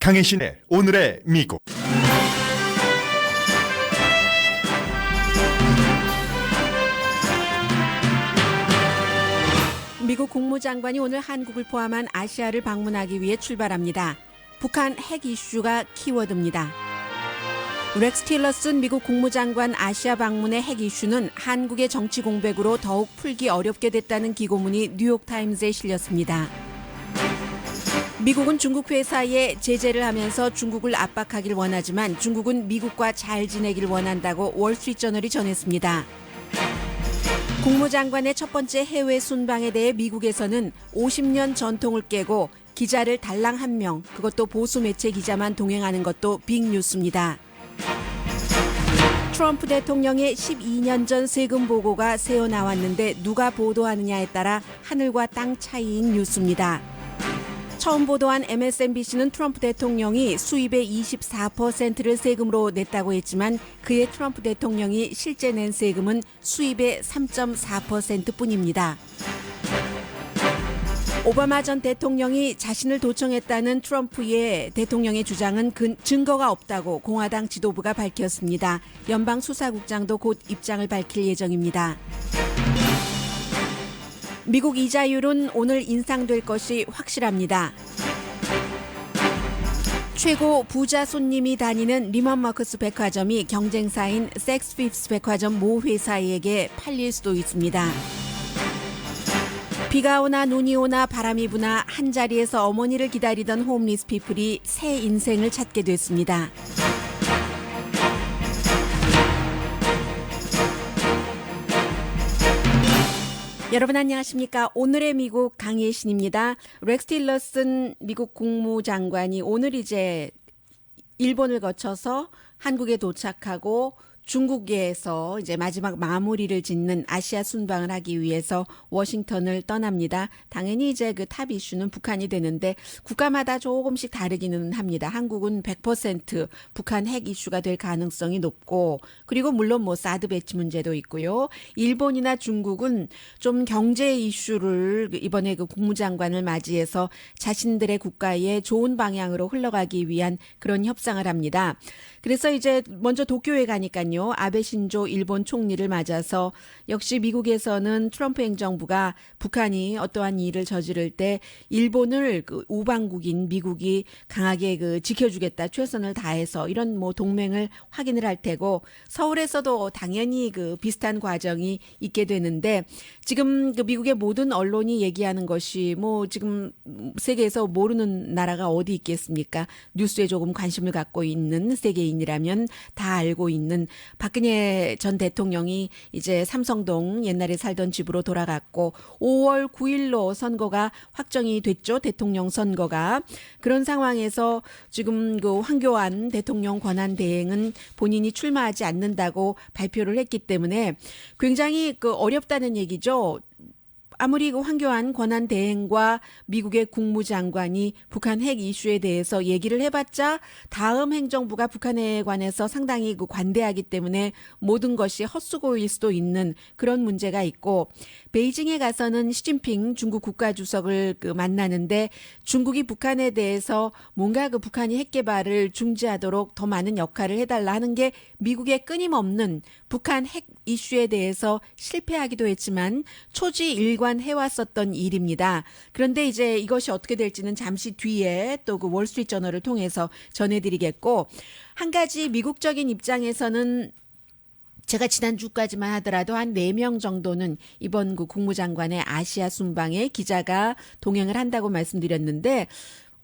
강혜신의 오늘의 미국. 미국 국무장관이 오늘 한국을 포함한 아시아를 방문하기 위해 출발합니다. 북한 핵 이슈가 키워드입니다. 렉스 틸러슨 미국 국무장관 아시아 방문의 핵 이슈는 한국의 정치 공백으로 더욱 풀기 어렵게 됐다는 기고문이 뉴욕타임즈에 실렸습니다. 미국은 중국 회사에 제재를 하면서 중국을 압박하길 원하지만 중국은 미국과 잘 지내길 원한다고 월스트리트저널이 전했습니다. 국무장관의 첫 번째 해외 순방에 대해 미국에서는 50년 전통을 깨고 기자를 달랑 한 명, 그것도 보수 매체 기자만 동행하는 것도 빅뉴스입니다. 트럼프 대통령의 12년 전 세금 보고가 새어 나왔는데 누가 보도하느냐에 따라 하늘과 땅 차이인 뉴스입니다. 처음 보도한 MSNBC는 트럼프 대통령이 수입의 24%를 세금으로 냈다고 했지만 그의 트럼프 대통령이 실제 낸 세금은 수입의 3.4%뿐입니다. 오바마 전 대통령이 자신을 도청했다는 트럼프의 대통령의 주장은 증거가 없다고 공화당 지도부가 밝혔습니다. 연방수사국장도 곧 입장을 밝힐 예정입니다. 미국 이자율은 오늘 인상될 것이 확실합니다. 최고 부자 손님이 다니는 리먼 머커스 백화점이 경쟁사인 섹스피프스 백화점 모 회사에게 팔릴 수도 있습니다. 비가 오나 눈이 오나 바람이 부나 한자리에서 어머니를 기다리던 홈리스 피플이 새 인생을 찾게 됐습니다. 여러분 안녕하십니까? 오늘의 미국 강예신입니다. 렉스 틸러슨 미국 국무장관이 오늘 이제 일본을 거쳐서 한국에 도착하고 중국에서 이제 마지막 마무리를 짓는 아시아 순방을 하기 위해서 워싱턴을 떠납니다. 당연히 이제 그 탑 이슈는 북한이 되는데 국가마다 조금씩 다르기는 합니다. 한국은 100% 북한 핵 이슈가 될 가능성이 높고 그리고 물론 뭐 사드 배치 문제도 있고요. 일본이나 중국은 좀 경제 이슈를 이번에 그 국무장관을 맞이해서 자신들의 국가에 좋은 방향으로 흘러가기 위한 그런 협상을 합니다. 그래서 이제 먼저 도쿄에 가니까요. 아베 신조 일본 총리를 맞아서 역시 미국에서는 트럼프 행정부가 북한이 어떠한 일을 저지를 때 일본을 그 우방국인 미국이 강하게 그 지켜주겠다 최선을 다해서 이런 뭐 동맹을 확인을 할 테고 서울에서도 당연히 그 비슷한 과정이 있게 되는데 지금 그 미국의 모든 언론이 얘기하는 것이 뭐 지금 세계에서 모르는 나라가 어디 있겠습니까? 뉴스에 조금 관심을 갖고 있는 세계인이라면 다 알고 있는 박근혜 전 대통령이 이제 삼성동 옛날에 살던 집으로 돌아갔고 5월 9일로 선거가 확정이 됐죠. 대통령 선거가. 그런 상황에서 지금 그 황교안 대통령 권한 대행은 본인이 출마하지 않는다고 발표를 했기 때문에 굉장히 그 어렵다는 얘기죠. 아무리 그 황교안 권한 대행과 미국의 국무장관이 북한 핵 이슈에 대해서 얘기를 해봤자 다음 행정부가 북한에 관해서 상당히 그 관대하기 때문에 모든 것이 헛수고일 수도 있는 그런 문제가 있고 베이징에 가서는 시진핑 중국 국가주석을 그 만나는데 중국이 북한에 대해서 뭔가 그 북한이 핵 개발을 중지하도록 더 많은 역할을 해달라 하는 게 미국의 끊임없는 북한 핵 이슈에 대해서 실패하기도 했지만 초지일관 해왔었던 일입니다. 그런데 이제 이것이 어떻게 될지는 잠시 뒤에 또 그 월스트리트저널을 통해서 전해드리겠고 한 가지 미국적인 입장에서는 제가 지난주까지만 하더라도 한 4명 정도는 이번 그 국무장관의 아시아 순방에 기자가 동행을 한다고 말씀드렸는데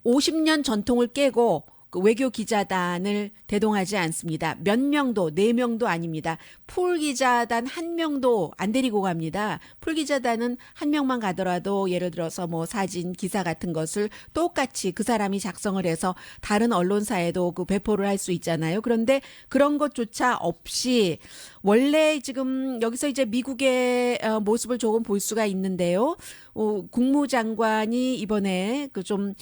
50년 전통을 깨고 그 외교 기자단을 대동하지 않습니다. 몇 명도 4명도 아닙니다. 풀 기자단 1명도 안 데리고 갑니다. 풀 기자단은 1명만 가더라도 예를 들어서 뭐 사진, 기사 같은 것을 똑같이 그 사람이 작성을 해서 다른 언론사에도 그 배포를 할 수 있잖아요. 그런데 그런 것조차 없이 원래 지금 여기서 이제 미국의 모습을 조금 볼 수가 있는데요. 국무장관이 이번에 그 좀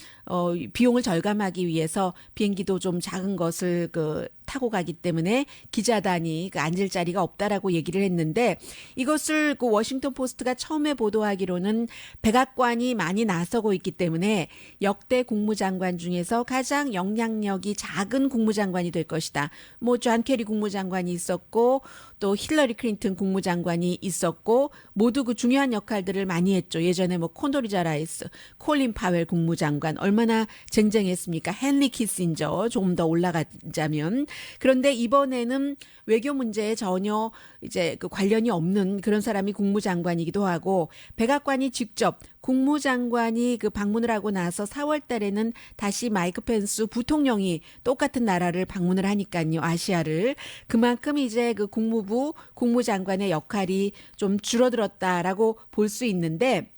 비용을 절감하기 위해서 비행기도 좀 작은 것을 그 타고 가기 때문에 기자단이 그 앉을 자리가 없다라고 얘기를 했는데 이것을 그 워싱턴 포스트가 처음에 보도하기로는 백악관이 많이 나서고 있기 때문에 역대 국무장관 중에서 가장 영향력이 작은 국무장관이 될 것이다. 뭐 존 케리 국무장관이 있었고 또 힐러리 클린턴 국무장관이 있었고 모두 그 중요한 역할들을 많이 했죠. 예전에 뭐 콘돌리자 라이스, 콜린 파웰 국무장관 얼마나 쟁쟁했습니까? 헨리 키신저 조금 더 올라가자면 그런데 이번에는 외교 문제에 전혀 이제 그 관련이 없는 그런 사람이 국무장관이기도 하고 백악관이 직접 국무장관이 그 방문을 하고 나서 4월 달에는 다시 마이크 펜스 부통령이 똑같은 나라를 방문을 하니까요. 아시아를. 그만큼 이제 그 국무부 국무장관의 역할이 좀 줄어들었다라고 볼 수 있는데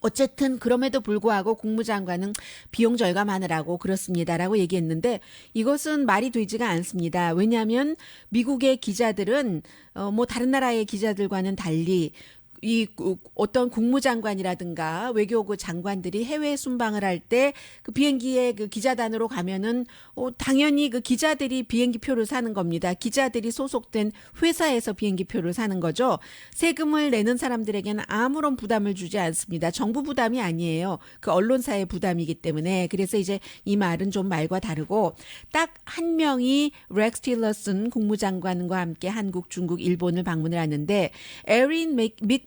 어쨌든 그럼에도 불구하고 국무장관은 비용 절감하느라고 그렇습니다라고 얘기했는데 이것은 말이 되지가 않습니다. 왜냐하면 미국의 기자들은 뭐 다른 나라의 기자들과는 달리 이 어떤 국무장관이라든가 외교부 장관들이 해외 순방을 할 때 그 비행기에 그 기자단으로 가면은 당연히 그 기자들이 비행기 표를 사는 겁니다. 기자들이 소속된 회사에서 비행기 표를 사는 거죠. 세금을 내는 사람들에게는 아무런 부담을 주지 않습니다. 정부 부담이 아니에요. 그 언론사의 부담이기 때문에 그래서 이제 이 말은 좀 말과 다르고 딱 한 명이 렉스 틸러슨 국무장관과 함께 한국, 중국, 일본을 방문을 하는데 에린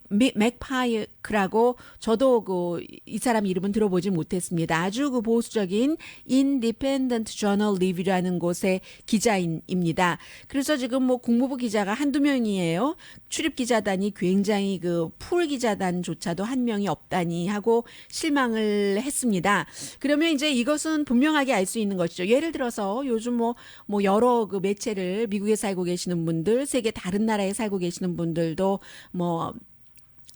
맥파이크라고 저도 이 사람 이름은 들어보지 못했습니다. 아주 그 보수적인 Independent Journal Review라는 곳의 기자입니다. 그래서 지금 뭐 국무부 기자가 한두 명이에요. 출입 기자단이 굉장히 그 풀 기자단조차도 한 명이 없다니 하고 실망을 했습니다. 그러면 이제 이것은 분명하게 알 수 있는 것이죠. 예를 들어서 요즘 뭐 여러 그 매체를 미국에 살고 계시는 분들, 세계 다른 나라에 살고 계시는 분들도 뭐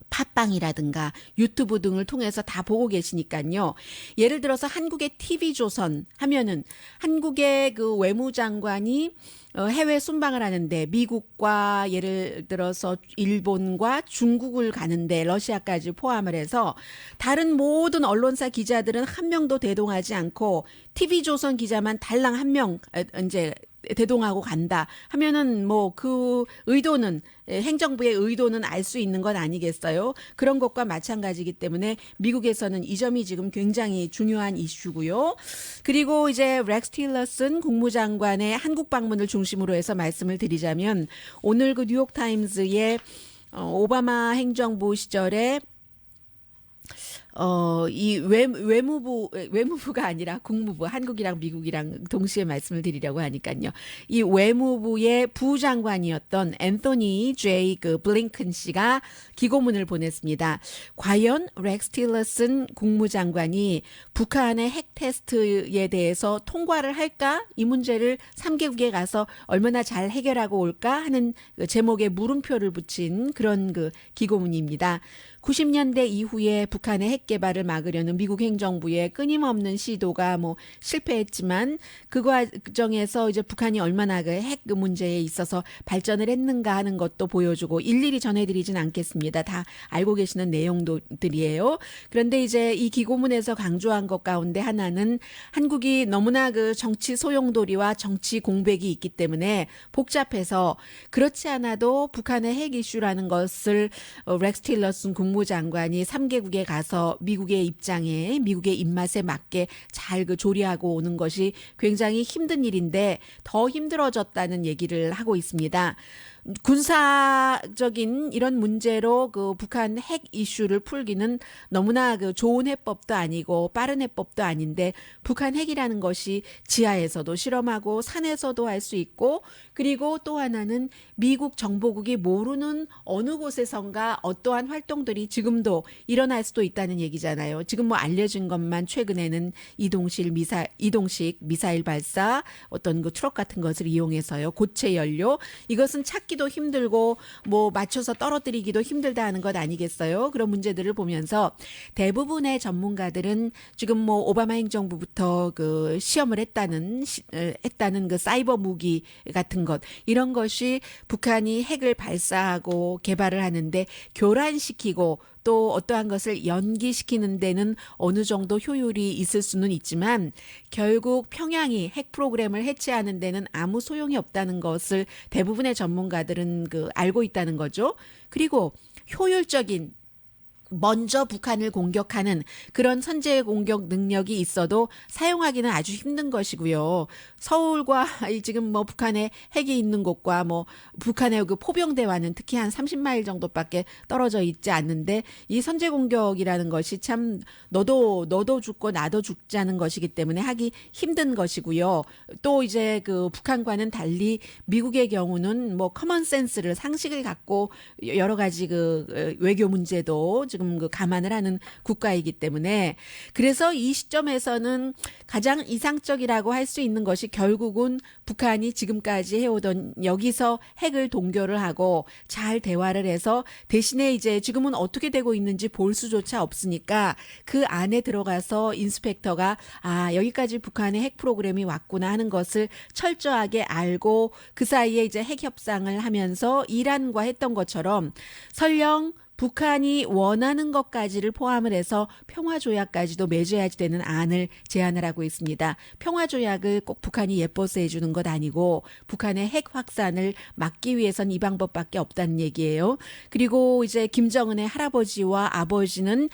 팟빵이라든가 유튜브 등을 통해서 다 보고 계시니까요. 예를 들어서 한국의 TV조선 하면은 한국의 그 외무장관이 해외 순방을 하는데 미국과 예를 들어서 일본과 중국을 가는데 러시아까지 포함을 해서 다른 모든 언론사 기자들은 한 명도 대동하지 않고 TV조선 기자만 달랑 한 명 이제 대동하고 간다 하면은 뭐 그 의도는 행정부의 의도는 알 수 있는 건 아니겠어요? 그런 것과 마찬가지이기 때문에 미국에서는 이 점이 지금 굉장히 중요한 이슈고요. 그리고 이제 렉스 틸러슨 국무장관의 한국 방문을 중심으로 해서 말씀을 드리자면 오늘 그 뉴욕타임즈의 오바마 행정부 시절에 이 외무부가 아니라 국무부, 한국이랑 미국이랑 동시에 말씀을 드리려고 하니까요. 이 외무부의 부장관이었던 앤토니 제이 그 블링컨 씨가 기고문을 보냈습니다. 과연 렉스 틸러슨 국무장관이 북한의 핵 테스트에 대해서 통과를 할까? 이 문제를 3개국에 가서 얼마나 잘 해결하고 올까 하는 제목에 물음표를 붙인 그런 그 기고문입니다. 90년대 이후에 북한의 핵 개발을 막으려는 미국 행정부의 끊임없는 시도가 뭐 실패했지만 그 과정에서 이제 북한이 얼마나 그 핵 문제에 있어서 발전을 했는가 하는 것도 보여주고 일일이 전해드리진 않겠습니다. 다 알고 계시는 내용들이에요. 그런데 이제 이 기고문에서 강조한 것 가운데 하나는 한국이 너무나 그 정치 소용돌이와 정치 공백이 있기 때문에 복잡해서 그렇지 않아도 북한의 핵 이슈라는 것을 렉스 틸러슨 국무장관이 3개국에 가서 미국의 입장에 미국의 입맛에 맞게 잘 그 조리하고 오는 것이 굉장히 힘든 일인데 더 힘들어졌다는 얘기를 하고 있습니다. 군사적인 이런 문제로 그 북한 핵 이슈를 풀기는 너무나 그 좋은 해법도 아니고 빠른 해법도 아닌데 북한 핵이라는 것이 지하에서도 실험하고 산에서도 할 수 있고 그리고 또 하나는 미국 정보국이 모르는 어느 곳에선가 어떠한 활동들이 지금도 일어날 수도 있다는 얘기잖아요. 지금 뭐 알려진 것만 최근에는 이동식 미사일 발사 어떤 그 트럭 같은 것을 이용해서요. 고체 연료 이것은 찾기도 힘들고 뭐 맞춰서 떨어뜨리기도 힘들다 하는 것 아니겠어요? 그런 문제들을 보면서 대부분의 전문가들은 지금 뭐 오바마 행정부부터 그 시험을 했다는 그 사이버 무기 같은 것 이런 것이 북한이 핵을 발사하고 개발을 하는데 교란시키고 또 또 어떠한 것을 연기시키는 데는 어느 정도 효율이 있을 수는 있지만 결국 평양이 핵 프로그램을 해체하는 데는 아무 소용이 없다는 것을 대부분의 전문가들은 알고 있다는 거죠. 그리고 효율적인 먼저 북한을 공격하는 그런 선제 공격 능력이 있어도 사용하기는 아주 힘든 것이고요. 서울과 지금 뭐 북한의 핵이 있는 곳과 뭐 북한의 그 포병대와는 특히 한 30마일 정도밖에 떨어져 있지 않는데 이 선제 공격이라는 것이 참 너도 죽고 나도 죽자는 것이기 때문에 하기 힘든 것이고요. 또 이제 그 북한과는 달리 미국의 경우는 뭐 커먼 센스를 상식을 갖고 여러 가지 그 외교 문제도 지금 감안을 하는 국가이기 때문에 그래서 이 시점에서는 가장 이상적이라고 할 수 있는 것이 결국은 북한이 지금까지 해오던 여기서 핵을 동결을 하고 잘 대화를 해서 대신에 이제 지금은 어떻게 되고 있는지 볼 수조차 없으니까 그 안에 들어가서 인스펙터가 여기까지 북한의 핵 프로그램이 왔구나 하는 것을 철저하게 알고 그 사이에 이제 핵 협상을 하면서 이란과 했던 것처럼 설령 북한이 원하는 것까지를 포함을 해서 평화조약까지도 맺어야지 되는 안을 제안을 하고 있습니다. 평화조약을 꼭 북한이 예뻐서 해주는 것 아니고 북한의 핵 확산을 막기 위해선 이 방법밖에 없다는 얘기예요. 그리고 이제 김정은의 할아버지와 아버지는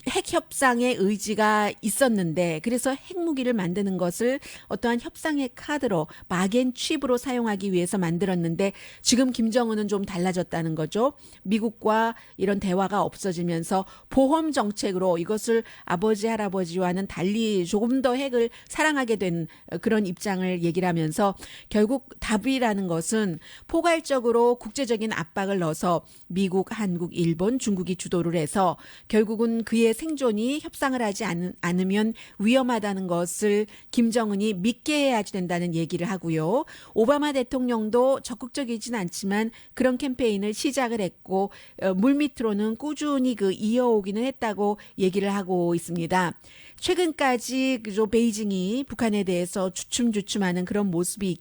핵 협상의 의지가 있었는데 그래서 핵무기를 만드는 것을 어떠한 협상의 카드로 막앤칩으로 사용하기 위해서 만들었는데 지금 김정은은 좀 달라졌다는 거죠. 미국과 이런 대화가 없어지면서 보험 정책으로 이것을 아버지 할아버지와는 달리 조금 더 핵을 사랑하게 된 그런 입장을 얘기를 하면서 결국 답이라는 것은 포괄적으로 국제적인 압박을 넣어서 미국, 한국, 일본, 중국이 주도를 해서 결국은 그의 생존이 협상을 하지 않으면 위험하다는 것을 김정은이 믿게 해야지 된다는 얘기를 하고요. 오바마 대통령도 적극적이진 않지만 그런 캠페인을 시작을 했고 물밑으로는 꾸준히 이어오기는 했다고 얘기를 하고 있습니다. 최근까지 베이징이 북한에 대해서 주춤주춤하는 그런 모습이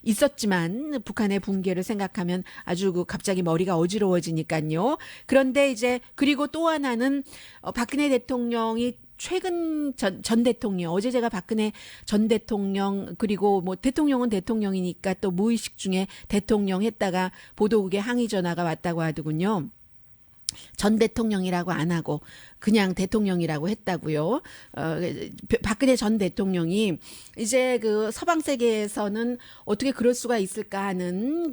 있었지만 북한의 붕괴를 생각하면 아주 갑자기 머리가 어지러워지니까요. 그런데 이제 그리고 또 하나는 박근혜 대통령이 최근 전 대통령 어제 제가 박근혜 전 대통령 그리고 뭐 대통령은 대통령이니까 또 무의식 중에 대통령 했다가 보도국에 항의 전화가 왔다고 하더군요. 전 대통령이라고 안 하고 그냥 대통령이라고 했다고요. 박근혜 전 대통령이 이제 서방 세계에서는 어떻게 그럴 수가 있을까 하는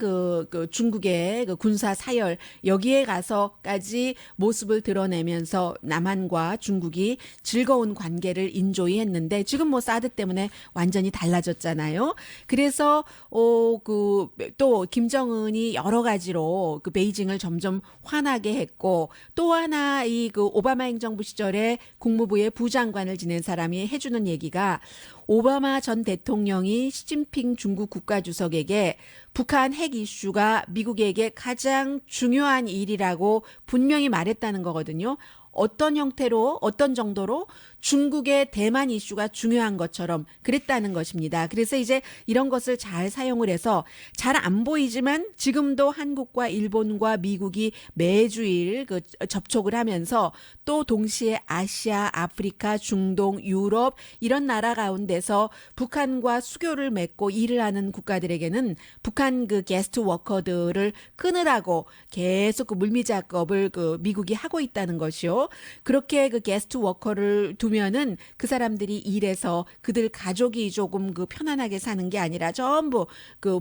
중국의 군사 사열 여기에 가서까지 모습을 드러내면서 남한과 중국이 즐거운 관계를 인조이 했는데 지금 뭐 사드 때문에 완전히 달라졌잖아요. 그래서 또 김정은이 여러 가지로 베이징을 점점 화나게 했고 또 하나 오바마 행정부 시절에 국무부의 부장관을 지낸 사람이 해주는 얘기가 오바마 전 대통령이 시진핑 중국 국가주석에게 북한 핵 이슈가 미국에게 가장 중요한 일이라고 분명히 말했다는 거거든요. 어떤 형태로 어떤 정도로 중국의 대만 이슈가 중요한 것처럼 그랬다는 것입니다. 그래서 이제 이런 것을 잘 사용을 해서 잘 안 보이지만 지금도 한국과 일본과 미국이 매주일 접촉을 하면서 또 동시에 아시아, 아프리카, 중동, 유럽 이런 나라 가운데서 북한과 수교를 맺고 일을 하는 국가들에게는 북한 게스트 워커들을 끊으라고 계속 물미 작업을 미국이 하고 있다는 것이요. 그렇게 게스트 워커를 두면은 그 사람들이 일해서 그들 가족이 조금 편안하게 사는 게 아니라 전부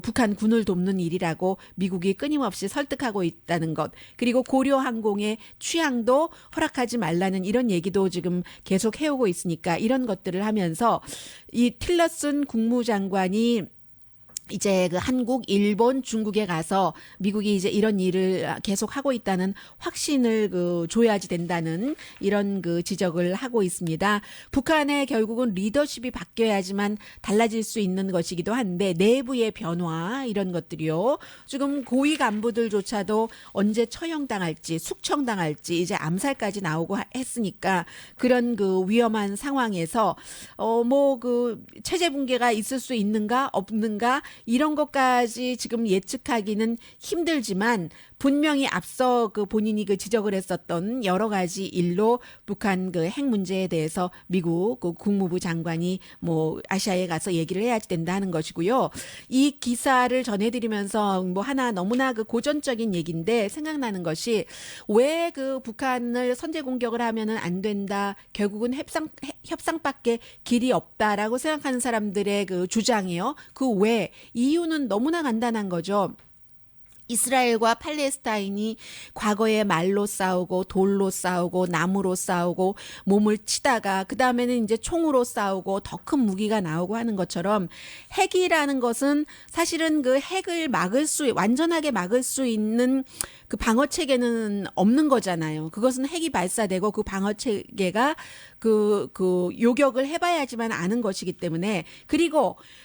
북한 군을 돕는 일이라고 미국이 끊임없이 설득하고 있다는 것. 그리고 고려 항공의 취향도 허락하지 말라는 이런 얘기도 지금 계속 해오고 있으니까 이런 것들을 하면서 이 틸러슨 국무장관이 이제 한국, 일본, 중국에 가서 미국이 이제 이런 일을 계속 하고 있다는 확신을 줘야지 된다는 이런 지적을 하고 있습니다. 북한의 결국은 리더십이 바뀌어야지만 달라질 수 있는 것이기도 한데 내부의 변화 이런 것들이요. 지금 고위 간부들조차도 언제 처형당할지 숙청당할지 이제 암살까지 나오고 했으니까 그런 위험한 상황에서 체제 붕괴가 있을 수 있는가 없는가 이런 것까지 지금 예측하기는 힘들지만 분명히 앞서 그 본인이 그 지적을 했었던 여러 가지 일로 북한 그 핵 문제에 대해서 미국 그 국무부 장관이 뭐 아시아에 가서 얘기를 해야 된다 하는 것이고요. 이 기사를 전해드리면서 뭐 하나 너무나 그 고전적인 얘기인데 생각나는 것이 왜 그 북한을 선제 공격을 하면은 안 된다. 결국은 협상밖에 길이 없다라고 생각하는 사람들의 그 주장이요. 그 왜 이유는 너무나 간단한 거죠. 이스라엘과 팔레스타인이 과거에 말로 싸우고 돌로 싸우고 나무로 싸우고 몸을 치다가 그 다음에는 이제 총으로 싸우고 더 큰 무기가 나오고 하는 것처럼 핵이라는 것은 사실은 그 핵을 완전하게 막을 수 있는 그 방어 체계는 없는 거잖아요. 그것은 핵이 발사되고 그 방어 체계가 그 요격을 해봐야지만 아는 것이기 때문에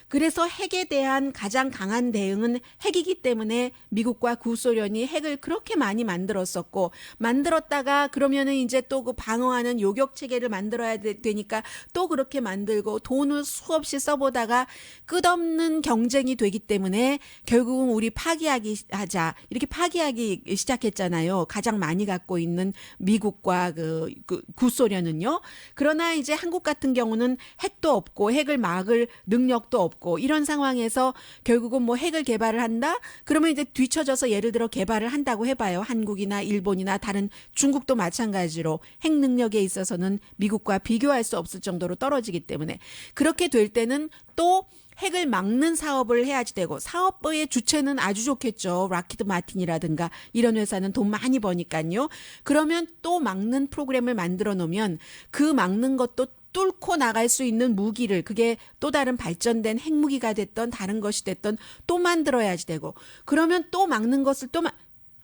그래서 핵에 대한 가장 강한 대응은 핵이기 때문에 미국과 구소련이 핵을 그렇게 많이 만들었다가 그러면은 이제 또 그 방어하는 요격 체계를 만들어야 되니까 또 그렇게 만들고 돈을 수없이 써보다가 끝없는 경쟁이 되기 때문에 결국은 우리 하자 이렇게 파기하기 시작했잖아요. 가장 많이 갖고 있는 미국과 그 구소련은요. 그러나 이제 한국 같은 경우는 핵도 없고 핵을 막을 능력도 없고 이런 상황에서 결국은 뭐 핵을 개발을 한다? 그러면 이제 뒤처져서 예를 들어 개발을 한다고 해봐요. 한국이나 일본이나 다른 중국도 마찬가지로 핵 능력에 있어서는 미국과 비교할 수 없을 정도로 떨어지기 때문에 그렇게 될 때는 또 핵을 막는 사업을 해야지 되고 사업의 주체는 아주 좋겠죠. 락히드 마틴이라든가 이런 회사는 돈 많이 버니까요. 그러면 또 막는 프로그램을 만들어 놓으면 그 막는 것도 뚫고 나갈 수 있는 무기를 그게 또 다른 발전된 핵무기가 됐던 다른 것이 됐던 또 만들어야지 되고 그러면 또 막는 것을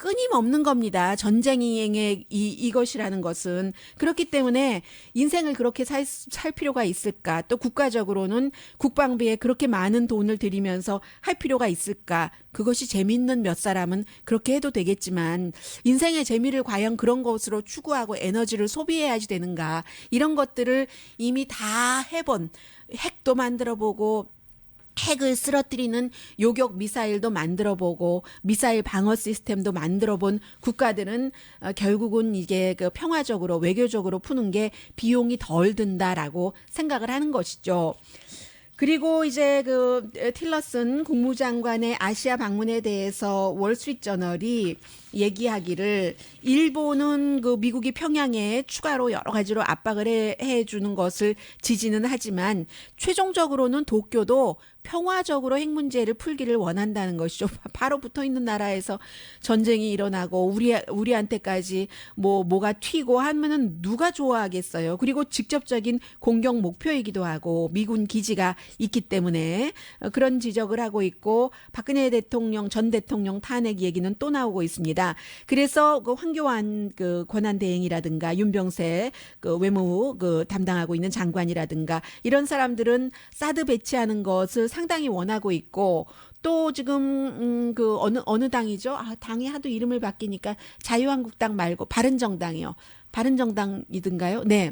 끊임없는 겁니다. 전쟁의 이것이라는 것은. 그렇기 때문에 인생을 그렇게 살 필요가 있을까? 또 국가적으로는 국방비에 그렇게 많은 돈을 들이면서 할 필요가 있을까? 그것이 재미있는 몇 사람은 그렇게 해도 되겠지만 인생의 재미를 과연 그런 것으로 추구하고 에너지를 소비해야지 되는가? 이런 것들을 이미 다 해본 핵도 만들어보고 핵을 쓰러뜨리는 요격 미사일도 만들어보고 미사일 방어 시스템도 만들어본 국가들은 결국은 이게 그 평화적으로 외교적으로 푸는 게 비용이 덜 든다라고 생각을 하는 것이죠. 그리고 이제 그 틸러슨 국무장관의 아시아 방문에 대해서 월스트리트저널이 얘기하기를 일본은 그 미국이 평양에 추가로 여러 가지로 압박을 해주는 것을 지지는 하지만 최종적으로는 도쿄도 평화적으로 핵 문제를 풀기를 원한다는 것이죠. 바로 붙어 있는 나라에서 전쟁이 일어나고 우리한테까지 뭐가 튀고 하면은 누가 좋아하겠어요. 그리고 직접적인 공격 목표이기도 하고 미군 기지가 있기 때문에 그런 지적을 하고 있고 박근혜 대통령 전 대통령 탄핵 얘기는 또 나오고 있습니다. 그래서 그 황교안 그 권한대행이라든가 윤병세 그 외무 그 담당하고 있는 장관이라든가 이런 사람들은 사드 배치하는 것을 상당히 원하고 있고 또 지금 그 어느 당이죠? 당이 하도 이름을 바뀌니까 자유한국당 말고 바른정당이요. 바른정당이든가요? 네.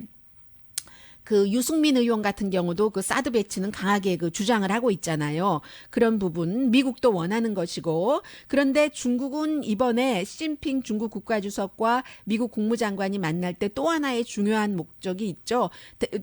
그 유승민 의원 같은 경우도 그 사드 배치는 강하게 그 주장을 하고 있잖아요. 그런 부분 미국도 원하는 것이고 그런데 중국은 이번에 시진핑 중국 국가주석과 미국 국무장관이 만날 때 또 하나의 중요한 목적이 있죠.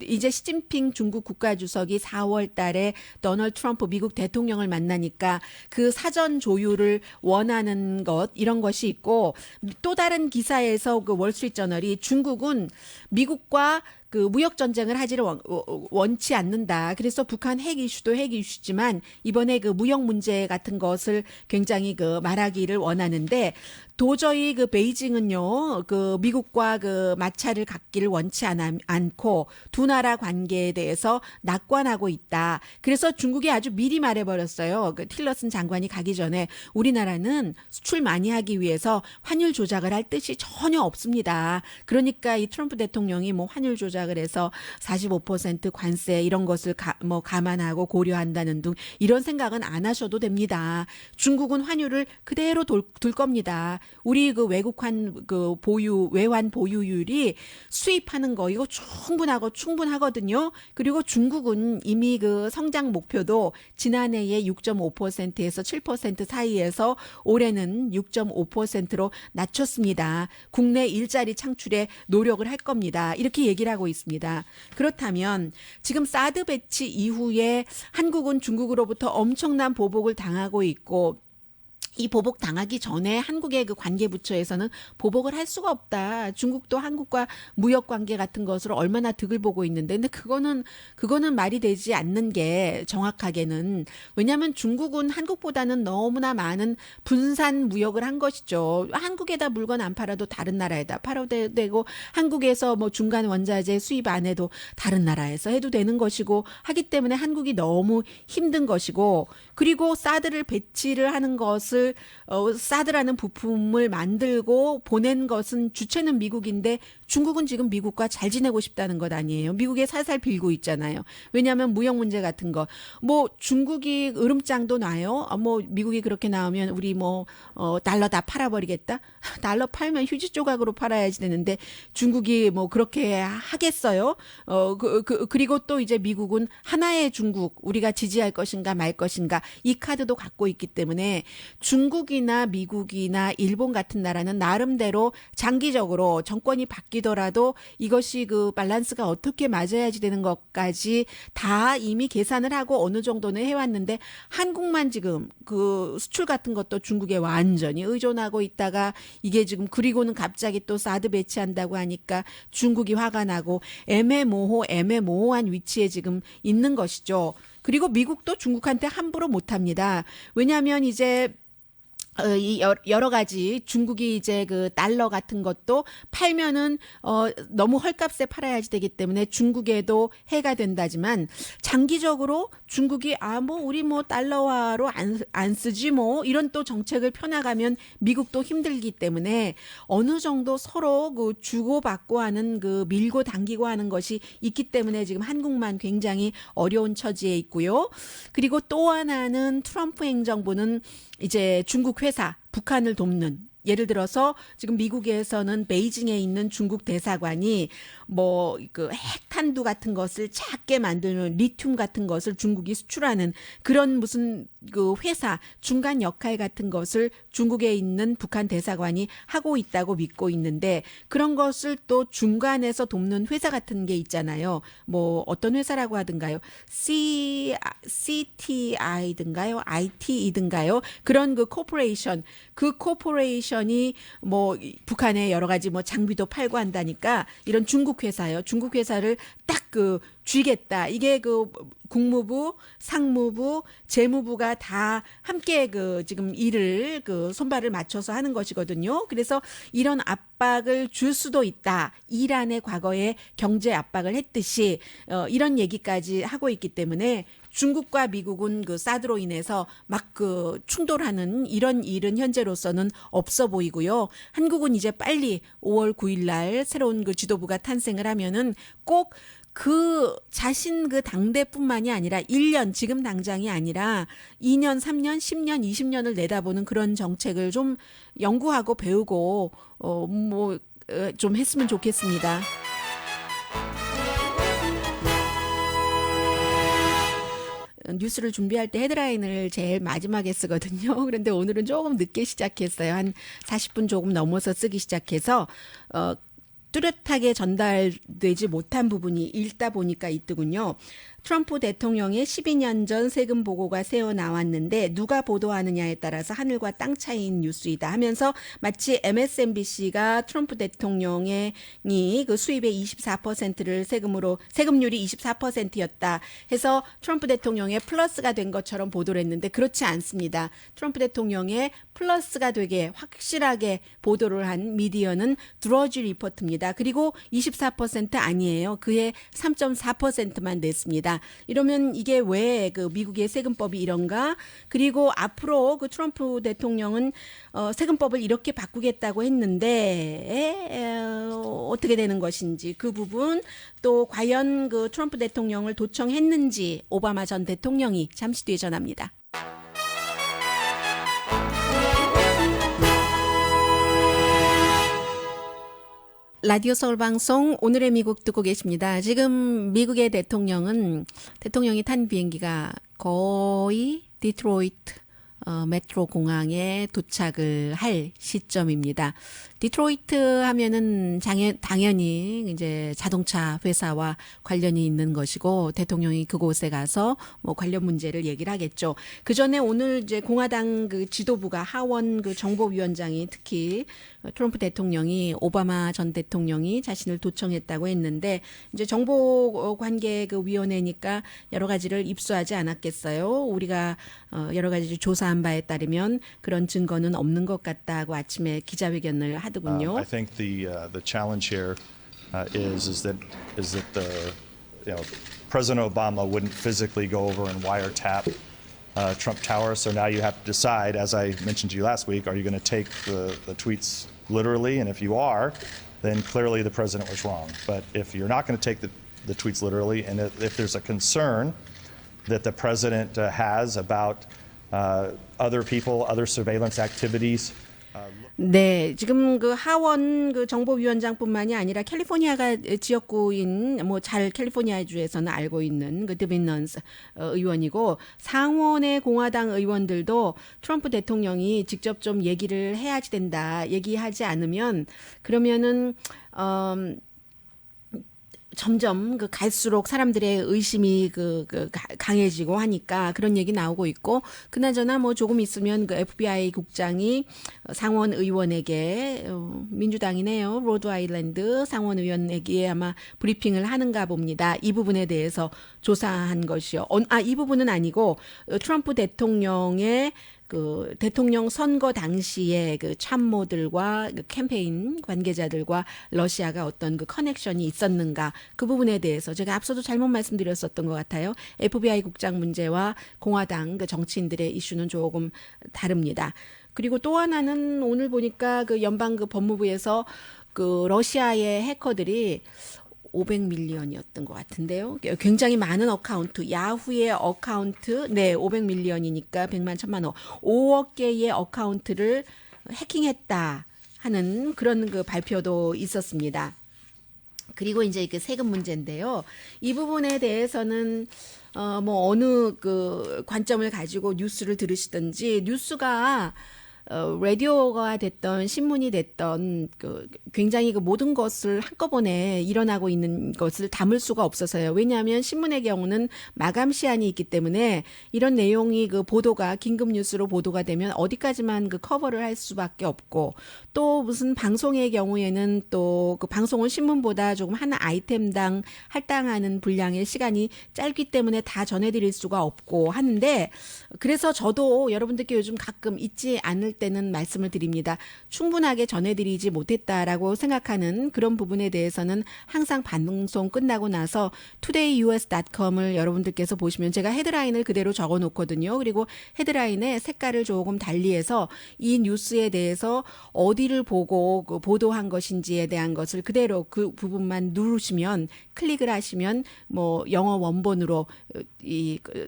이제 시진핑 중국 국가주석이 4월 달에 도널드 트럼프 미국 대통령을 만나니까 그 사전 조율을 원하는 것 이런 것이 있고 또 다른 기사에서 그 월스트리트저널이 중국은 미국과 그 무역 전쟁을 하지를 원치 않는다. 그래서 북한 핵 이슈도 핵 이슈지만 이번에 그 무역 문제 같은 것을 굉장히 그 말하기를 원하는데 도저히 그 베이징은요, 그 미국과 그 마찰을 갖기를 원치 않고 두 나라 관계에 대해서 낙관하고 있다. 그래서 중국이 아주 미리 말해버렸어요. 그 틸러슨 장관이 가기 전에 우리나라는 수출 많이 하기 위해서 환율 조작을 할 뜻이 전혀 없습니다. 그러니까 이 트럼프 대통령이 뭐 환율 조작을 시작을 해서 45% 관세 이런 것을 감안하고 고려한다는 등 이런 생각은 안 하셔도 됩니다. 중국은 환율을 그대로 둘 겁니다. 우리 그 외국환 그 외환 보유율이 수입하는 거 이거 충분하거든요. 그리고 중국은 이미 그 성장 목표도 지난해에 6.5%에서 7% 사이에서 올해는 6.5%로 낮췄습니다. 국내 일자리 창출에 노력을 할 겁니다. 이렇게 얘기를 하고 있습니다. 그렇다면 지금 사드 배치 이후에 한국은 중국으로부터 엄청난 보복을 당하고 있고 이 보복 당하기 전에 한국의 그 관계부처에서는 보복을 할 수가 없다. 중국도 한국과 무역 관계 같은 것을 얼마나 득을 보고 있는데, 근데 그거는 말이 되지 않는 게 정확하게는 왜냐하면 중국은 한국보다는 너무나 많은 분산 무역을 한 것이죠. 한국에다 물건 안 팔아도 다른 나라에다 팔아도 되고 한국에서 뭐 중간 원자재 수입 안 해도 다른 나라에서 해도 되는 것이고 하기 때문에 한국이 너무 힘든 것이고 그리고 사드를 배치를 하는 것을 사드라는 부품을 만들고 보낸 것은 주체는 미국인데 중국은 지금 미국과 잘 지내고 싶다는 것 아니에요. 미국에 살살 빌고 있잖아요. 왜냐하면 무역 문제 같은 거. 뭐 중국이 으름장도 놔요. 뭐 미국이 그렇게 나오면 우리 달러 다 팔아버리겠다. 달러 팔면 휴지 조각으로 팔아야지 되는데 중국이 뭐 그렇게 하겠어요. 그리고 또 이제 미국은 하나의 중국 우리가 지지할 것인가 말 것인가 이 카드도 갖고 있기 때문에 중국이나 미국이나 일본 같은 나라는 나름대로 장기적으로 정권이 바뀌더라도 이것이 그 밸런스가 어떻게 맞아야지 되는 것까지 다 이미 계산을 하고 어느 정도는 해왔는데 한국만 지금 그 수출 같은 것도 중국에 완전히 의존하고 있다가 이게 지금 그리고는 갑자기 또 사드 배치한다고 하니까 중국이 화가 나고 애매모호한 위치에 지금 있는 것이죠. 그리고 미국도 중국한테 함부로 못합니다. 왜냐하면 이제 이 여러 가지 중국이 이제 그 달러 같은 것도 팔면은 너무 헐값에 팔아야지 되기 때문에 중국에도 해가 된다지만 장기적으로 중국이 우리 달러화로 안 쓰지 이런 또 정책을 펴나가면 미국도 힘들기 때문에 어느 정도 서로 그 주고받고 하는 그 밀고 당기고 하는 것이 있기 때문에 지금 한국만 굉장히 어려운 처지에 있고요. 그리고 또 하나는 트럼프 행정부는 이제 중국 회사 북한을 돕는 예를 들어서 지금 미국에서는 베이징에 있는 중국 대사관이 그 핵탄두 같은 것을 작게 만드는 리튬 같은 것을 중국이 수출하는 그런 무슨 그 회사 중간 역할 같은 것을 중국에 있는 북한 대사관이 하고 있다고 믿고 있는데 그런 것을 또 중간에서 돕는 회사 같은 게 있잖아요. 어떤 회사라고 하든가요? CTI든가요? IT이든가요? 그런 그 코퍼레이션이 북한에 여러 가지 장비도 팔고 한다니까 이런 중국 회사요. 중국 회사를 딱 쥐겠다. 이게 국무부, 상무부, 재무부가 다 함께 지금 일을 손발을 맞춰서 하는 것이거든요. 그래서 이런 압박을 줄 수도 있다. 이란의 과거에 경제 압박을 했듯이 이런 얘기까지 하고 있기 때문에 중국과 미국은 사드로 인해서 충돌하는 이런 일은 현재로서는 없어 보이고요. 한국은 이제 빨리 5월 9일 날 새로운 지도부가 탄생을 하면은 꼭 자신 당대뿐만이 아니라 1년, 지금 당장이 아니라 2년, 3년, 10년, 20년을 내다보는 그런 정책을 좀 연구하고 배우고, 좀 했으면 좋겠습니다. 뉴스를 준비할 때 헤드라인을 제일 마지막에 쓰거든요. 그런데 오늘은 조금 늦게 시작했어요. 한 40분 조금 넘어서 쓰기 시작해서, 뚜렷하게 전달되지 못한 부분이 읽다 보니까 있더군요. 트럼프 대통령의 12년 전 세금 보고가 새어 나왔는데 누가 보도하느냐에 따라서 하늘과 땅 차이인 뉴스이다 하면서 마치 MSNBC가 트럼프 대통령의 수입의 24%를 세금률이 24%였다 해서 트럼프 대통령의 플러스가 된 것처럼 보도를 했는데 그렇지 않습니다. 트럼프 대통령의 플러스가 되게 확실하게 보도를 한 미디어는 드러지 리포트입니다. 그리고 24% 아니에요. 그의 3.4%만 냈습니다. 있습니다. 이러면 이게 왜 그 미국의 세금법이 이런가? 그리고 앞으로 그 트럼프 대통령은 세금법을 이렇게 바꾸겠다고 했는데 어떻게 되는 것인지 그 부분 또 과연 그 트럼프 대통령을 도청했는지 오바마 전 대통령이 잠시 뒤에 전합니다. 라디오 서울 방송 오늘의 미국 듣고 계십니다. 지금 미국의 대통령이 탄 비행기가 거의 디트로이트 메트로 공항에 도착을 할 시점입니다. 디트로이트 하면은 당연히 이제 자동차 회사와 관련이 있는 것이고 대통령이 그곳에 가서 뭐 관련 문제를 얘기를 하겠죠. 그 전에 오늘 이제 공화당 그 지도부가 하원 그 정보위원장이 특히 트럼프 대통령이 오바마 전 대통령이 자신을 도청했다고 했는데 이제 정보관계 그 위원회니까 여러 가지를 입수하지 않았겠어요. 우리가 여러 가지 조사한 바에 따르면 그런 증거는 없는 것 같다고 아침에 기자회견을 하더군요. I think the challenge here is that the President Obama wouldn't physically go over and wiretap Trump Tower. So now you have to decide, as I mentioned to you last week, are you going to take the tweets literally? And if you are, then clearly the president was wrong. But if you're not going to take the tweets literally, and if there's a concern that the president has about other people, other surveillance activities. 네, 지금 그 하원 그 정보위원장뿐만이 아니라 캘리포니아가 지역구인 잘 캘리포니아 주에서는 알고 있는 그 드빈넌스 의원이고 상원의 공화당 의원들도 트럼프 대통령이 직접 좀 얘기를 해야지 된다. 얘기하지 않으면 그러면은 점점 그 갈수록 사람들의 의심이 강해지고 하니까 그런 얘기 나오고 있고 그나저나 뭐 조금 있으면 그 FBI 국장이 상원 의원에게 민주당이네요. 로드 아일랜드 상원 의원에게 아마 브리핑을 하는가 봅니다. 이 부분에 대해서 조사한 것이요. 이 부분은 아니고 트럼프 대통령의 그 대통령 선거 당시에 그 참모들과 그 캠페인 관계자들과 러시아가 어떤 그 커넥션이 있었는가 그 부분에 대해서 제가 앞서도 잘못 말씀드렸었던 것 같아요. FBI 국장 문제와 공화당 그 정치인들의 이슈는 조금 다릅니다. 그리고 또 하나는 오늘 보니까 그 연방 그 법무부에서 그 러시아의 해커들이 500밀리언이었던 것 같은데요. 굉장히 많은 어카운트, 야후의 어카운트, 500밀리언이니까 100만 1000만 원, 5억 개의 어카운트를 해킹했다 하는 그런 그 발표도 있었습니다. 그리고 이제 그 세금 문제인데요. 이 부분에 대해서는 어느 그 관점을 가지고 뉴스를 들으시든지 뉴스가 라디오가 됐던 신문이 됐던 그 굉장히 그 모든 것을 한꺼번에 일어나고 있는 것을 담을 수가 없어서요. 왜냐하면 신문의 경우는 마감 시한이 있기 때문에 이런 내용이 그 보도가 긴급 뉴스로 보도가 되면 어디까지만 그 커버를 할 수밖에 없고 또 무슨 방송의 경우에는 또 그 방송은 신문보다 조금 한 아이템당 할당하는 분량의 시간이 짧기 때문에 다 전해드릴 수가 없고 하는데 그래서 저도 여러분들께 요즘 가끔 잊지 않을 때는 말씀을 드립니다. 충분하게 전해드리지 못했다라고 생각하는 그런 부분에 대해서는 항상 방송 끝나고 나서 todayus.com을 여러분들께서 보시면 제가 헤드라인을 그대로 적어 놓거든요. 그리고 헤드라인에 색깔을 조금 달리해서 이 뉴스에 대해서 어디를 보고 그 보도한 것인지에 대한 것을 그대로 그 부분만 누르시면 클릭을 하시면 영어 원본으로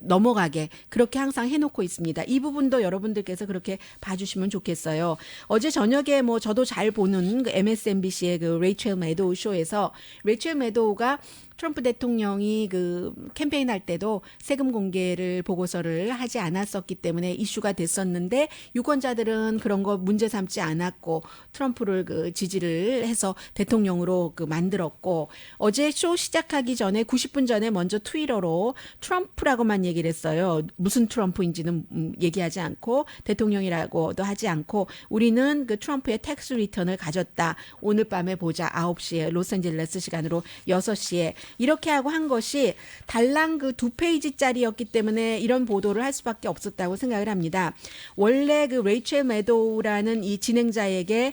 넘어가게 그렇게 항상 해놓고 있습니다. 이 부분도 여러분들께서 그렇게 봐주시면 좋겠어요. 어제 저녁에 저도 잘 보는 그 MSNBC의 그 레이첼 매도우 쇼에서 레이첼 매도우가 트럼프 대통령이 그 캠페인 할 때도 세금 공개를 보고서를 하지 않았었기 때문에 이슈가 됐었는데 유권자들은 그런 거 문제 삼지 않았고 트럼프를 그 지지를 해서 대통령으로 그 만들었고 어제 쇼 시작하기 전에 90분 전에 먼저 트위터로 트럼프라고만 얘기를 했어요. 무슨 트럼프인지는 얘기하지 않고 대통령이라고도 하지 않고 우리는 그 트럼프의 텍스 리턴을 가졌다. 오늘 밤에 보자. 9시에 로스앤젤레스 시간으로 6시에 이렇게 하고 한 것이 달랑 그 2페이지짜리였기 때문에 이런 보도를 할 수밖에 없었다고 생각을 합니다. 원래 그 레이첼 매도우라는 이 진행자에게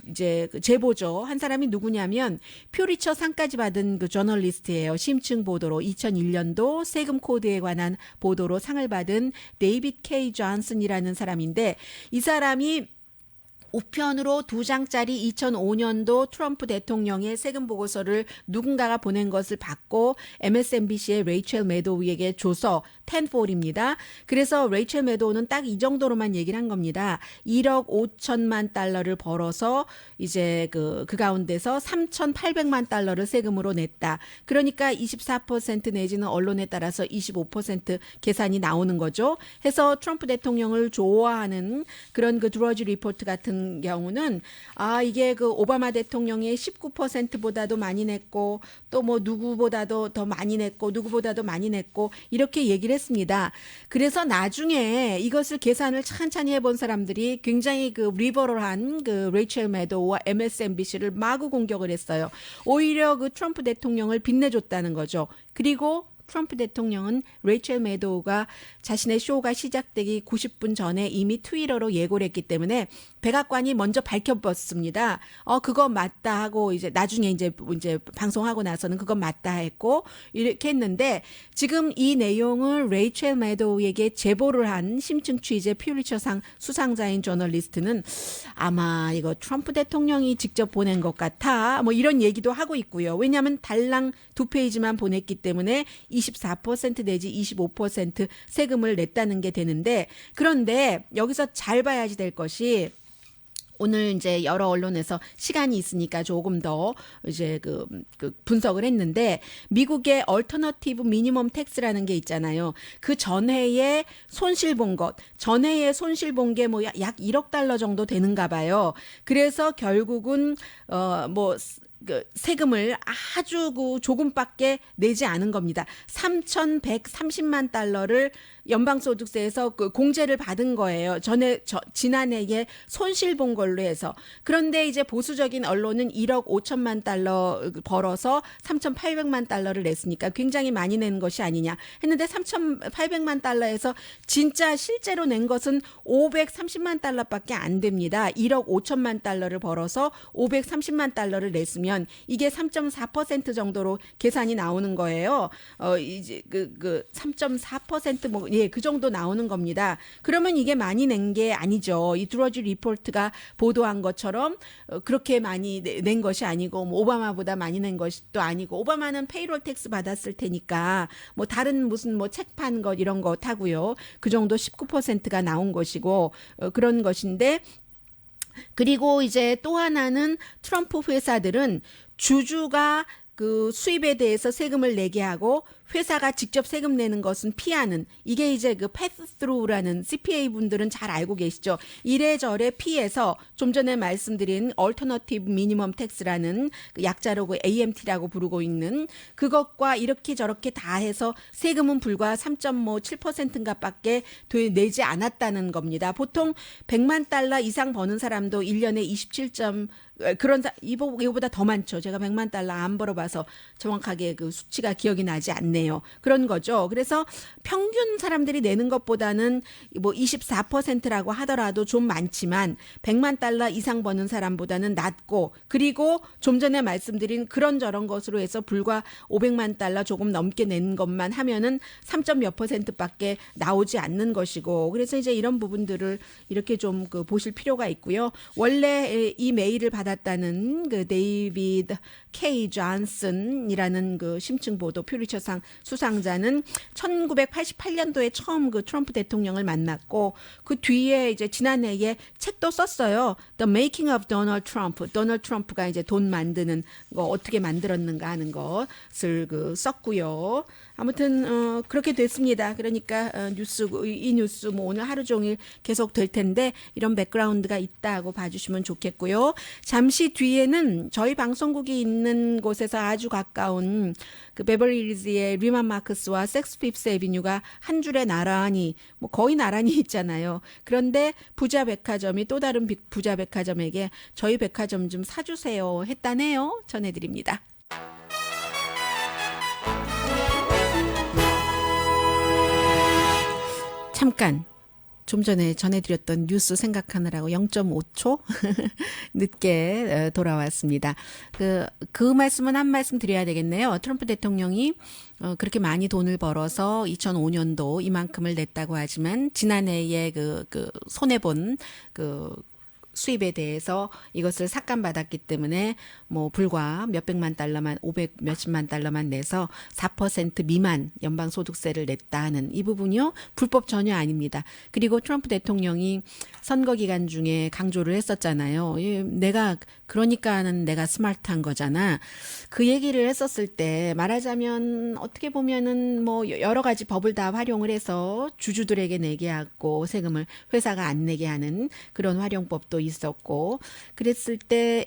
이제 그 제보죠. 한 사람이 누구냐면 퓨리처 상까지 받은 그 저널리스트예요. 심층 보도로 2001년도 세금 코드에 관한 보도로 상을 받은 데이빗 K. 존슨이라는 사람인데 이 사람이 우편으로 2장짜리 2005년도 트럼프 대통령의 세금 보고서를 누군가가 보낸 것을 받고 MSNBC의 레이첼 매도우에게 줘서 10-4입니다. 그래서 레이첼 매도우는 딱 이 정도로만 얘기를 한 겁니다. 1억 5천만 달러를 벌어서 이제 그 가운데서 3,800만 달러를 세금으로 냈다. 그러니까 24% 내지는 언론에 따라서 25% 계산이 나오는 거죠. 해서 트럼프 대통령을 좋아하는 그런 그 드러지 리포트 같은 경우는 이게 그 오바마 대통령의 19%보다도 많이 냈고 또 뭐 누구보다도 더 많이 냈고 누구보다도 많이 냈고 이렇게 얘기를 했습니다. 그래서 나중에 이것을 계산을 찬찬히 해본 사람들이 굉장히 그 리버럴한 그 레이첼 매도우와 MSNBC를 마구 공격을 했어요. 오히려 그 트럼프 대통령을 빛내줬다는 거죠. 그리고 트럼프 대통령은 레이첼 매도우가 자신의 쇼가 시작되기 90분 전에 이미 트위터로 예고를 했기 때문에 백악관이 먼저 밝혀봤습니다. 그거 맞다 하고 이제 나중에 이제 방송하고 나서는 그건 맞다 했고 이렇게 했는데 지금 이 내용을 레이첼 매도우에게 제보를 한 심층 취재 퓨리처상 수상자인 저널리스트는 아마 이거 트럼프 대통령이 직접 보낸 것 같아 뭐 이런 얘기도 하고 있고요. 왜냐하면 달랑 2페이지만 보냈기 때문에 24% 내지 25% 세금을 냈다는 게 되는데 그런데 여기서 잘 봐야지 될 것이 오늘 이제 여러 언론에서 시간이 있으니까 조금 더 이제 그 분석을 했는데 미국의 얼터너티브 미니멈 텍스라는 게 있잖아요. 그 전해에 손실 본 것, 전해에 손실 본 게 뭐 약 1억 달러 정도 되는가 봐요. 그래서 결국은 그 세금을 아주 그 조금밖에 내지 않은 겁니다. 3,130만 달러를 연방소득세에서 그 공제를 받은 거예요. 지난해에 손실 본 걸로 해서. 그런데 이제 보수적인 언론은 1억 5천만 달러 벌어서 3,800만 달러를 냈으니까 굉장히 많이 낸 것이 아니냐 했는데 3,800만 달러에서 진짜 실제로 낸 것은 530만 달러밖에 안 됩니다. 1억 5천만 달러를 벌어서 530만 달러를 냈으면 이게 3.4% 정도로 계산이 나오는 거예요. 이제 그 3.4% 뭐 그 정도 나오는 겁니다. 그러면 이게 많이 낸 게 아니죠. 이 드러지 리포트가 보도한 것처럼 그렇게 많이 낸 것이 아니고 뭐 오바마보다 많이 낸 것도 아니고 오바마는 페이롤 텍스 받았을 테니까 뭐 다른 무슨 뭐 책 판 것 이런 거 타고요. 그 정도 19%가 나온 것이고 그런 것인데 그리고 이제 또 하나는 트럼프 회사들은 주주가 그 수입에 대해서 세금을 내게 하고 회사가 직접 세금 내는 것은 피하는 이게 이제 그 패스스루라는 CPA 분들은 잘 알고 계시죠. 이래저래 피해서 좀 전에 말씀드린 얼터너티브 미니멈 텍스라는 그 약자로 그 AMT라고 부르고 있는 그것과 이렇게 저렇게 다 해서 세금은 불과 3.7%인가밖에 내지 않았다는 겁니다. 보통 100만 달러 이상 버는 사람도 1년에 27점 이거보다 더 많죠. 제가 100만 달러 안 벌어봐서 정확하게 그 수치가 기억이 나지 않네요. 그런 거죠. 그래서 평균 사람들이 내는 것보다는 뭐 24%라고 하더라도 좀 많지만 100만 달러 이상 버는 사람보다는 낮고 그리고 좀 전에 말씀드린 그런저런 것으로 해서 불과 500만 달러 조금 넘게 낸 것만 하면은 3.몇 %밖에 나오지 않는 것이고 그래서 이제 이런 부분들을 이렇게 좀 그 보실 필요가 있고요. 원래 이 메일을 받았다는 그 데이비드 K. 존슨이라는 그 심층 보도 퓨리처상 수상자는 1988년도에 처음 그 트럼프 대통령을 만났고 그 뒤에 이제 지난해에 책도 썼어요. The Making of Donald Trump. 도널드 트럼프가 이제 돈 만드는 거 어떻게 만들었는가 하는 것을 그 썼고요. 아무튼 그렇게 됐습니다. 그러니까 이 뉴스 뭐 오늘 하루 종일 계속 될 텐데 이런 백그라운드가 있다고 봐주시면 좋겠고요. 잠시 뒤에는 저희 방송국이 있는 곳에서 아주 가까운 그 베버리힐즈의 리만 마크스와 섹스 피프스 애비뉴가 한 줄에 나란히 뭐 거의 나란히 있잖아요. 그런데 부자 백화점이 또 다른 부자 백화점에게 저희 백화점 좀 사주세요 했다네요. 전해드립니다. 잠깐 좀 전에 전해드렸던 뉴스 생각하느라고 0.5초 늦게 돌아왔습니다. 그 말씀은 한 말씀 드려야 되겠네요. 트럼프 대통령이 그렇게 많이 돈을 벌어서 2005년도 이만큼을 냈다고 하지만 지난해에 그 손해본 수입에 대해서 이것을 삭감받았기 때문에 뭐 불과 몇백만 달러만 500 몇십만 달러만 내서 4% 미만 연방소득세를 냈다는 이 부분이요 불법 전혀 아닙니다. 그리고 트럼프 대통령이 선거 기간 중에 강조를 했었잖아요. 그러니까는 내가 스마트한 거잖아. 그 얘기를 했었을 때 말하자면 어떻게 보면은 뭐 여러 가지 법을 다 활용을 해서 주주들에게 내게 하고 세금을 회사가 안 내게 하는 그런 활용법도 있었고 그랬을 때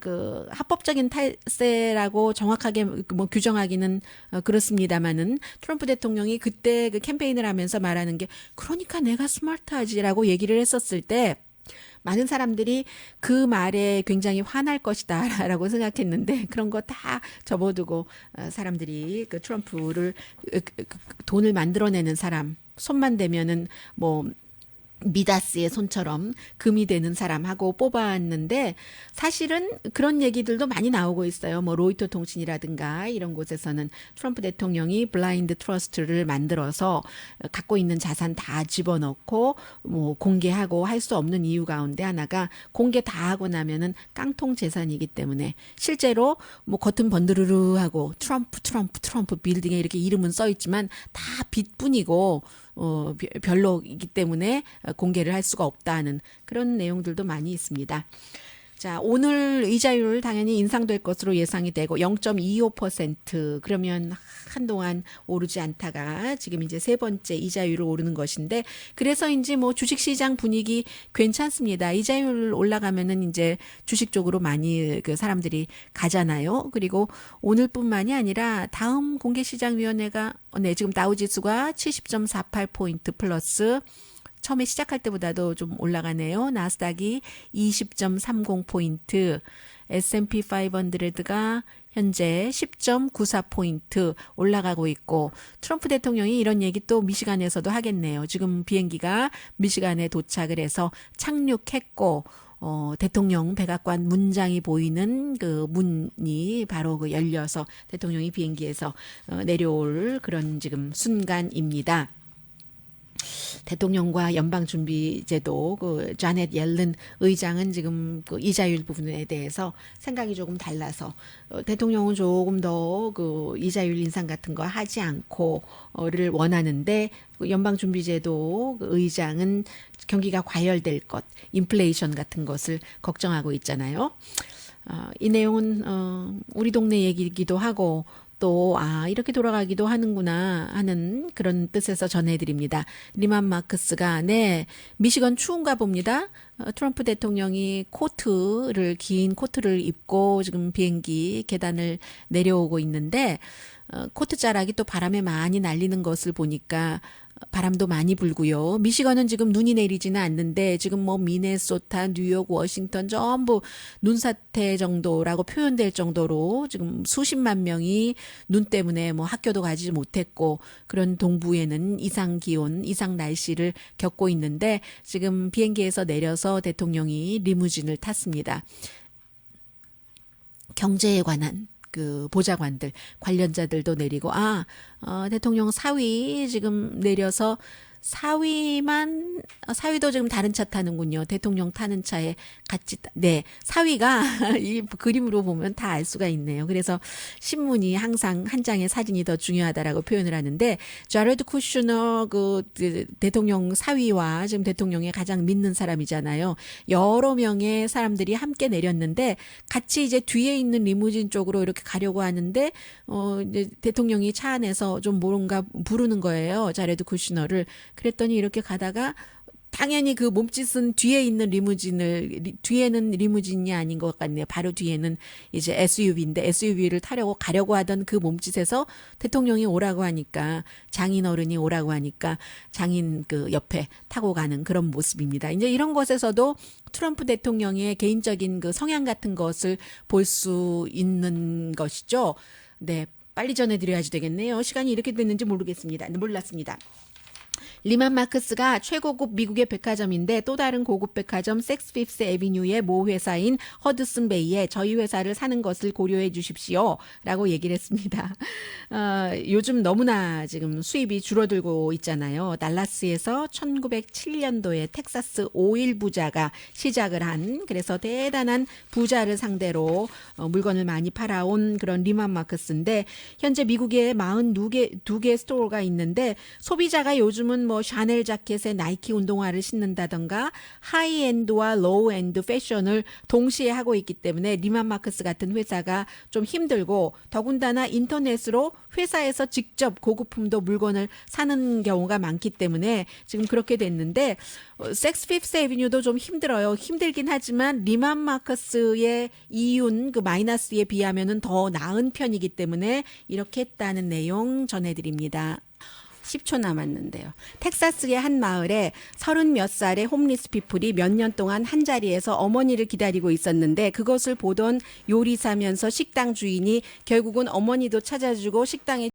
그 합법적인 탈세라고 정확하게 뭐 규정하기는 그렇습니다만은 트럼프 대통령이 그때 그 캠페인을 하면서 말하는 게 그러니까 내가 스마트하지라고 얘기를 했었을 때 많은 사람들이 그 말에 굉장히 화날 것이다라고 생각했는데 그런 거 다 접어두고 사람들이 그 트럼프를 돈을 만들어내는 사람 손만 대면은 뭐 미다스의 손처럼 금이 되는 사람하고 뽑아왔는데 사실은 그런 얘기들도 많이 나오고 있어요. 뭐 로이터 통신이라든가 이런 곳에서는 트럼프 대통령이 블라인드 트러스트를 만들어서 갖고 있는 자산 다 집어넣고 뭐 공개하고 할 수 없는 이유 가운데 하나가 공개 다 하고 나면은 깡통 재산이기 때문에 실제로 뭐 겉은 번드르르하고 트럼프 빌딩에 이렇게 이름은 써 있지만 다 빚뿐이고 별로이기 때문에 공개를 할 수가 없다는 그런 내용들도 많이 있습니다. 자, 오늘 이자율 당연히 인상될 것으로 예상이 되고 0.25% 그러면 한동안 오르지 않다가 지금 이제 세 번째 이자율을 오르는 것인데 그래서인지 뭐 주식시장 분위기 괜찮습니다. 이자율 올라가면은 이제 주식 쪽으로 많이 그 사람들이 가잖아요. 그리고 오늘뿐만이 아니라 다음 공개시장위원회가 지금 다우지수가 70.48포인트 플러스 처음에 시작할 때보다도 좀 올라가네요. 나스닥이 20.30포인트, S&P 500가 현재 10.94포인트 올라가고 있고 트럼프 대통령이 이런 얘기 또 미시간에서도 하겠네요. 지금 비행기가 미시간에 도착을 해서 착륙했고 대통령 백악관 문장이 보이는 그 문이 바로 그 열려서 대통령이 비행기에서 내려올 그런 지금 순간입니다. 대통령과 연방준비제도 그 자넷 옐런 의장은 지금 그 이자율 부분에 대해서 생각이 조금 달라서 대통령은 조금 더 그 이자율 인상 같은 거 하지 않고를 원하는데 연방준비제도 그 의장은 경기가 과열될 것, 인플레이션 같은 것을 걱정하고 있잖아요. 이 내용은 우리 동네 얘기이기도 하고 또 이렇게 돌아가기도 하는구나 하는 그런 뜻에서 전해드립니다. 리만 마크스가 미시건 추운가 봅니다. 트럼프 대통령이 긴 코트를 입고 지금 비행기 계단을 내려오고 있는데 코트 자락이 또 바람에 많이 날리는 것을 보니까 바람도 많이 불고요. 미시건은 지금 눈이 내리지는 않는데 지금 뭐 미네소타, 뉴욕, 워싱턴 전부 눈사태 정도라고 표현될 정도로 지금 수십만 명이 눈 때문에 뭐 학교도 가지 못했고 그런 동부에는 이상 기온, 이상 날씨를 겪고 있는데 지금 비행기에서 내려서 대통령이 리무진을 탔습니다. 경제에 관한 그 보좌관들, 관련자들도 내리고 대통령 사위 지금 내려서 사위도 지금 다른 차 타는군요. 대통령 타는 차에 같이 사위가 이 그림으로 보면 다 알 수가 있네요. 그래서 신문이 항상 한 장의 사진이 더 중요하다라고 표현을 하는데 자레드 쿠슈너 그 대통령 사위와 지금 대통령의 가장 믿는 사람이잖아요. 여러 명의 사람들이 함께 내렸는데 같이 이제 뒤에 있는 리무진 쪽으로 이렇게 가려고 하는데 이제 대통령이 차 안에서 좀 뭔가 부르는 거예요. 자레드 쿠슈너를. 그랬더니 이렇게 가다가 당연히 그 몸짓은 뒤에는 리무진이 아닌 것 같네요. 바로 뒤에는 이제 SUV인데 SUV를 가려고 하던 그 몸짓에서 대통령이 오라고 하니까 장인 어른이 오라고 하니까 장인 그 옆에 타고 가는 그런 모습입니다. 이제 이런 것에서도 트럼프 대통령의 개인적인 그 성향 같은 것을 볼 수 있는 것이죠. 빨리 전해드려야지 되겠네요. 시간이 이렇게 됐는지 몰랐습니다. 리만 마크스가 최고급 미국의 백화점인데 또 다른 고급 백화점 섹스 피프스 애비뉴의 모 회사인 허드슨 베이에 저희 회사를 사는 것을 고려해 주십시오 라고 얘기를 했습니다. 요즘 너무나 지금 수입이 줄어들고 있잖아요. 달라스에서 1907년도에 텍사스 오일 부자가 시작을 한 그래서 대단한 부자를 상대로 물건을 많이 팔아온 그런 리만 마크스인데 현재 미국에 42개 스토어가 있는데 소비자가 요즘은 뭐 샤넬 자켓에 나이키 운동화를 신는다던가 하이엔드와 로우엔드 패션을 동시에 하고 있기 때문에 리만 마크스 같은 회사가 좀 힘들고 더군다나 인터넷으로 회사에서 직접 고급품도 물건을 사는 경우가 많기 때문에 지금 그렇게 됐는데 섹스 피프스 애비뉴도 좀 힘들어요. 힘들긴 하지만 리만 마크스의 이윤 그 마이너스에 비하면은 더 나은 편이기 때문에 이렇게 했다는 내용 전해드립니다. 10초 남았는데요. 텍사스의 한 마을에 30몇 살의 홈리스 피플이 몇 년 동안 한 자리에서 어머니를 기다리고 있었는데 그것을 보던 요리사면서 식당 주인이 결국은 어머니도 찾아주고 식당에